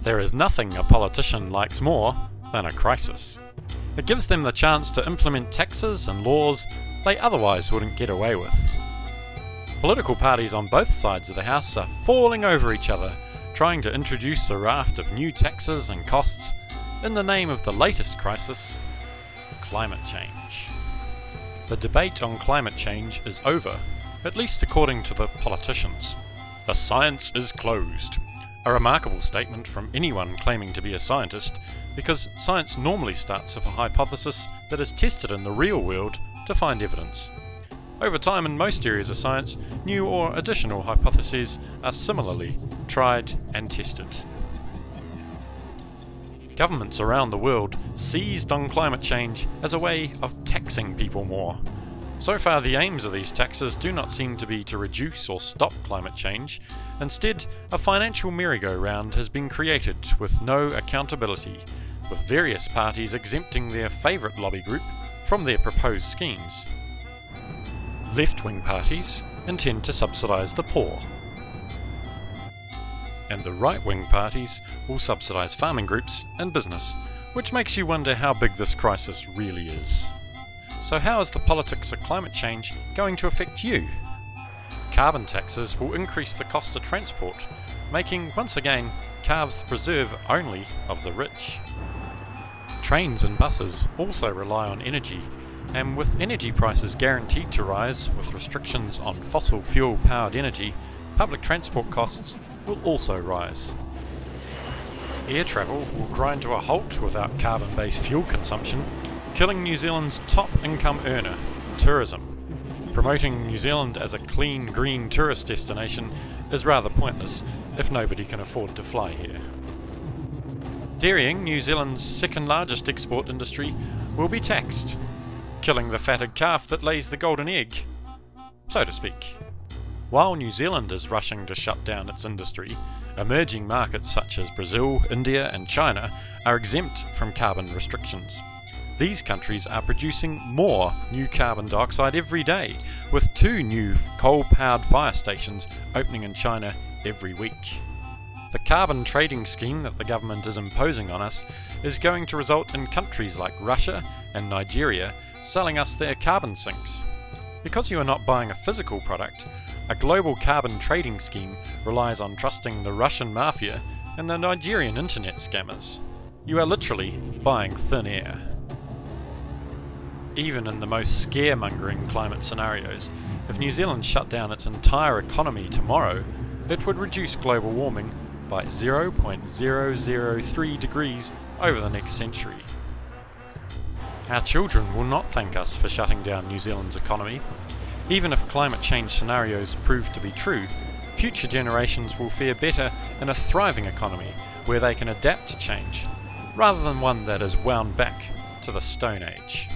There is nothing a politician likes more than a crisis. It gives them the chance to implement taxes and laws they otherwise wouldn't get away with. Political parties on both sides of the House are falling over each other, trying to introduce a raft of new taxes and costs in the name of the latest crisis, climate change. The debate on climate change is over, at least according to the politicians. The science is closed. A remarkable statement from anyone claiming to be a scientist, because science normally starts with a hypothesis that is tested in the real world to find evidence. Over time, in most areas of science, new or additional hypotheses are similarly tried and tested. Governments around the world seized on climate change as a way of taxing people more. So far, the aims of these taxes do not seem to be to reduce or stop climate change. Instead, a financial merry-go-round has been created with no accountability, with various parties exempting their favourite lobby group from their proposed schemes. Left-wing parties intend to subsidise the poor, and the right-wing parties will subsidise farming groups and business, which makes you wonder how big this crisis really is. So how is the politics of climate change going to affect you? Carbon taxes will increase the cost of transport, making, once again, carbs the preserve only of the rich. Trains and buses also rely on energy, and with energy prices guaranteed to rise with restrictions on fossil fuel powered energy, public transport costs will also rise. Air travel will grind to a halt without carbon-based fuel consumption, killing New Zealand's top income earner, tourism. Promoting New Zealand as a clean, green tourist destination is rather pointless if nobody can afford to fly here. Dairying, New Zealand's second largest export industry, will be taxed, killing the fatted calf that lays the golden egg, so to speak. While New Zealand is rushing to shut down its industry, emerging markets such as Brazil, India and China are exempt from carbon restrictions. These countries are producing more new carbon dioxide every day, with 2 new coal-powered fire stations opening in China every week. The carbon trading scheme that the government is imposing on us is going to result in countries like Russia and Nigeria selling us their carbon sinks. Because you are not buying a physical product, a global carbon trading scheme relies on trusting the Russian mafia and the Nigerian internet scammers. You are literally buying thin air. Even in the most scaremongering climate scenarios, if New Zealand shut down its entire economy tomorrow, it would reduce global warming by 0.003 degrees over the next century. Our children will not thank us for shutting down New Zealand's economy. Even if climate change scenarios prove to be true, future generations will fare better in a thriving economy where they can adapt to change, rather than one that is wound back to the Stone Age.